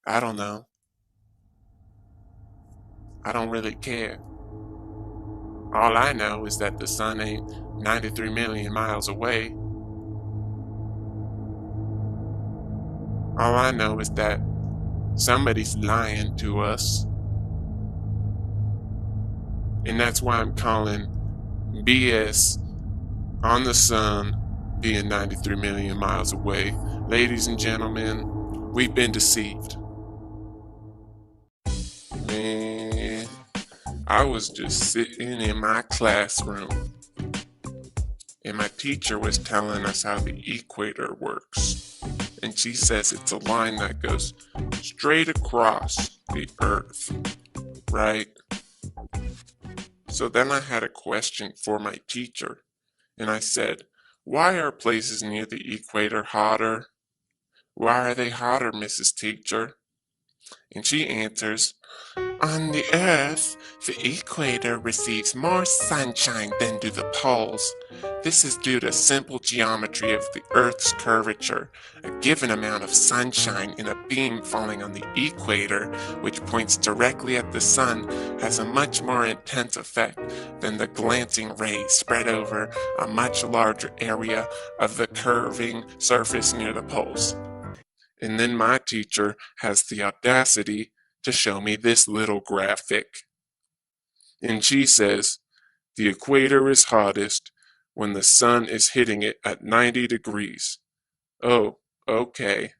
I don't know. I don't really care. All I know is that the sun ain't 93 million miles away. All I know is that somebody's lying to us. And that's why I'm calling BS on the sun being 93 million miles away. Ladies and gentlemen, we've been deceived. Man, I was just sitting in my classroom and my teacher was telling us how the equator works. And she says it's a line that goes straight across the earth, right? So then I had a question for my teacher, and I said, why are places near the equator hotter? Why are they hotter, Mrs. Teacher? And she answers, on the Earth, the equator receives more sunshine than do the poles. This is due to simple geometry of the Earth's curvature. A given amount of sunshine in a beam falling on the equator, which points directly at the sun, has a much more intense effect than the glancing rays spread over a much larger area of the curving surface near the poles. And then my teacher has the audacity to show me this little graphic. And she says, the equator is hottest when the sun is hitting it at 90 degrees. Oh, okay.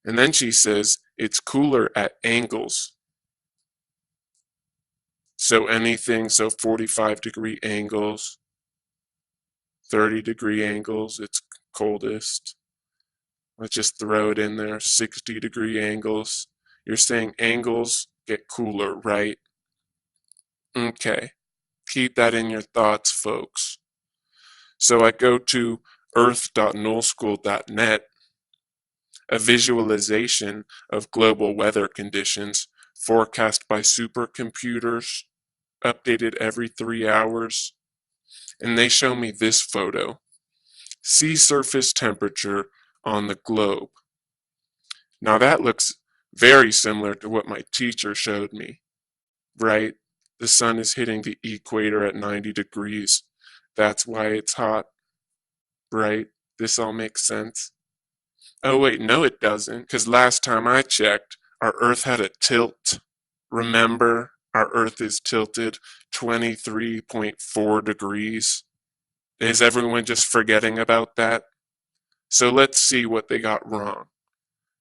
And then she says, it's cooler at angles. So anything, so 45-degree angles, 30-degree angles, it's coldest. Let's just throw it in there, 60-degree angles. You're saying angles get cooler, right? Okay. Keep that in your thoughts, folks. So I go to earth.nullschool.net, a visualization of global weather conditions forecast by supercomputers, updated every 3 hours, and they show me this photo. Sea surface temperature on the globe. Now that looks very similar to what my teacher showed me, right? The sun is hitting the equator at 90 degrees. That's why it's hot, right? This all makes sense. Oh wait, no it doesn't, because last time I checked, our Earth had a tilt. Remember, our Earth is tilted 23.4 degrees. Is everyone just forgetting about that? So let's see what they got wrong.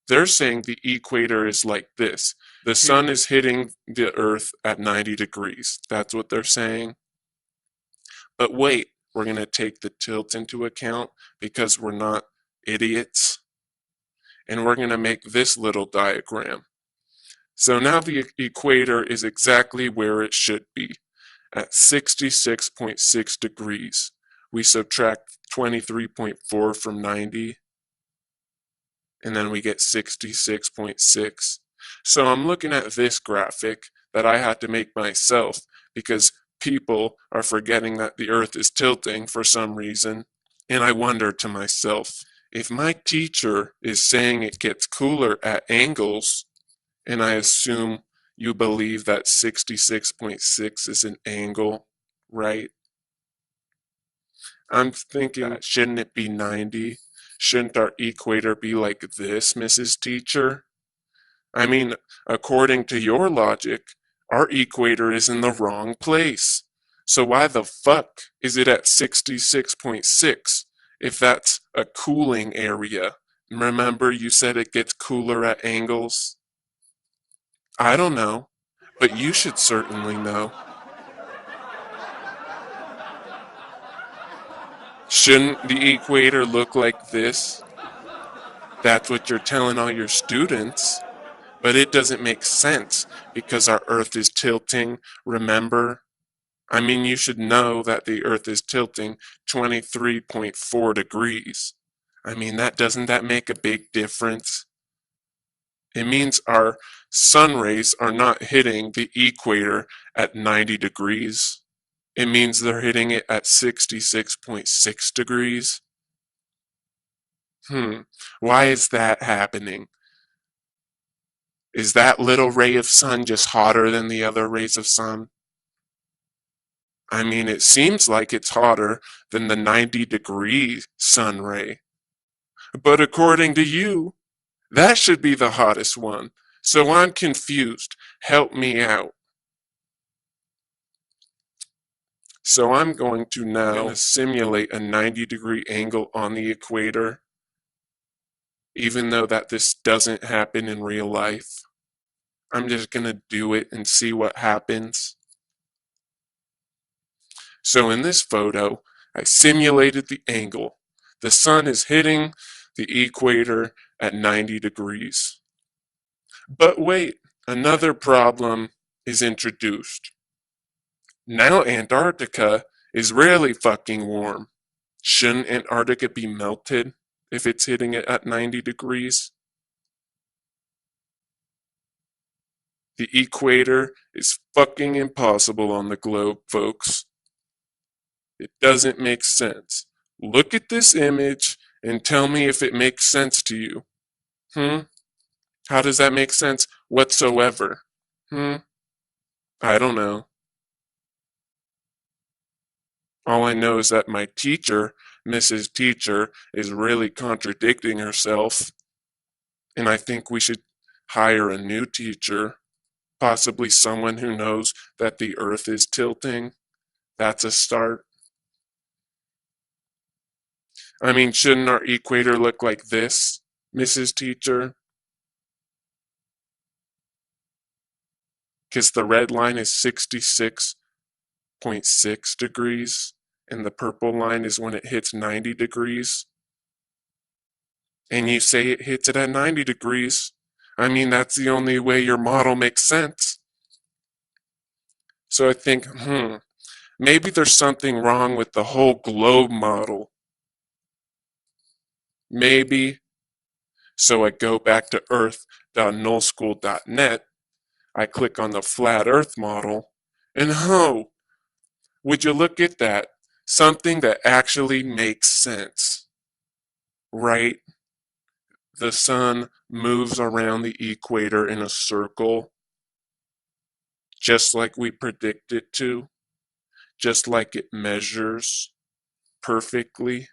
They're saying the equator is like this. The sun is hitting the Earth at 90 degrees. That's what they're saying. But wait, we're going to take the tilt into account because we're not idiots. And we're going to make this little diagram. So now the equator is exactly where it should be, at 66.6 degrees. We subtract 23.4 from 90, and then we get 66.6. So I'm looking at this graphic that I had to make myself because people are forgetting that the Earth is tilting for some reason. And I wonder to myself, if my teacher is saying it gets cooler at angles, and I assume you believe that 66.6 is an angle, right? I'm thinking, shouldn't it be 90? Shouldn't our equator be like this, Mrs. Teacher? I mean, according to your logic, our equator is in the wrong place. So why the fuck is it at 66.6 if that's a cooling area? Remember you said it gets cooler at angles? I don't know, but you should certainly know. Shouldn't the equator look like this? That's what you're telling all your students. But it doesn't make sense because our Earth is tilting, remember? I mean, you should know that the Earth is tilting 23.4 degrees. I mean, doesn't that make a big difference? It means our sun rays are not hitting the equator at 90 degrees. It means they're hitting it at 66.6 degrees. Why is that happening? Is that little ray of sun just hotter than the other rays of sun? I mean, it seems like it's hotter than the 90-degree sun ray. But according to you, that should be the hottest one. So I'm confused. Help me out. So I'm going to now simulate a 90-degree angle on the equator, even though that this doesn't happen in real life. I'm just going to do it and see what happens. So in this photo, I simulated the angle. The sun is hitting the equator at 90 degrees. But wait, another problem is introduced. Now Antarctica is really fucking warm. Shouldn't Antarctica be melted if it's hitting it at 90 degrees? The equator is fucking impossible on the globe, folks. It doesn't make sense. Look at this image and tell me if it makes sense to you. How does that make sense whatsoever? I don't know. All I know is that my teacher, Mrs. Teacher, is really contradicting herself, and I think we should hire a new teacher, possibly someone who knows that the earth is tilting. That's a start. I mean, shouldn't our equator look like this, Mrs. Teacher? Because the red line is 66.6 degrees, and the purple line is when it hits 90 degrees. And you say it hits it at 90 degrees. I mean, that's the only way your model makes sense. So I think, maybe there's something wrong with the whole globe model. Maybe. So I go back to earth.nullschool.net, I click on the flat earth model, and would you look at that? Something that actually makes sense, right? The sun moves around the equator in a circle, just like we predict it to, just like it measures perfectly.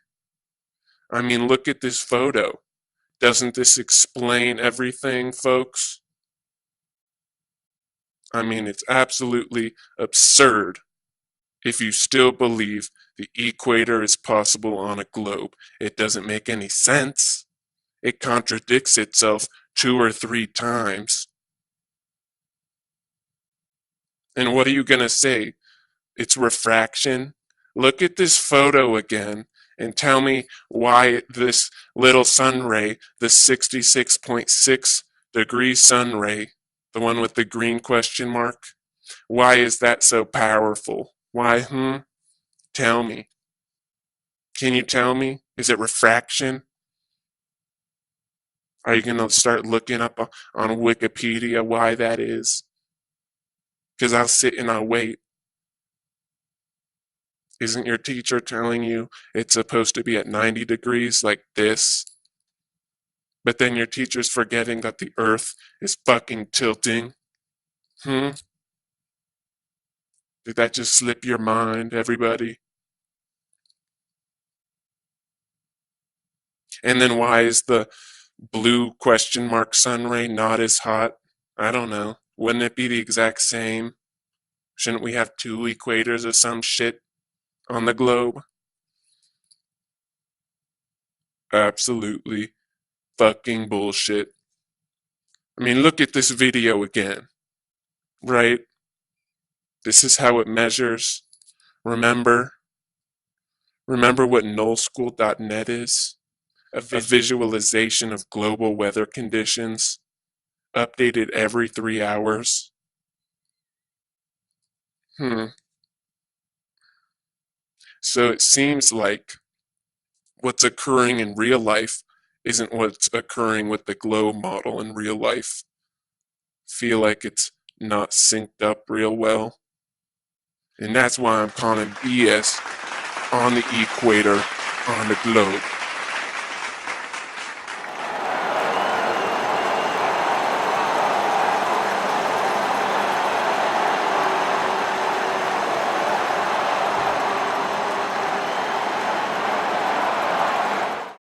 I mean, look at this photo. Doesn't this explain everything, folks? I mean, it's absolutely absurd if you still believe the equator is possible on a globe. It doesn't make any sense. It contradicts itself 2 or 3 times. And what are you going to say? It's refraction? Look at this photo again and tell me why this little sun ray, the 66.6 degree sun ray, the one with the green question mark, why is that so powerful? Why, Tell me. Can you tell me? Is it refraction? Are you going to start looking up on Wikipedia why that is? Because I'll sit and I'll wait. Isn't your teacher telling you it's supposed to be at 90 degrees like this? But then your teacher's forgetting that the earth is fucking tilting. Did that just slip your mind, everybody? And then why is the blue question mark sun ray not as hot? I don't know. Wouldn't it be the exact same? Shouldn't we have 2 equators or some shit on the globe? Absolutely fucking bullshit. I mean, look at this video again, right? This is how it measures. Remember? Remember what nullschool.net is? A visualization of global weather conditions, updated every 3 hours. So it seems like what's occurring in real life isn't what's occurring with the globe model in real life. Feel like it's not synced up real well. And that's why I'm calling BS on the equator on the globe.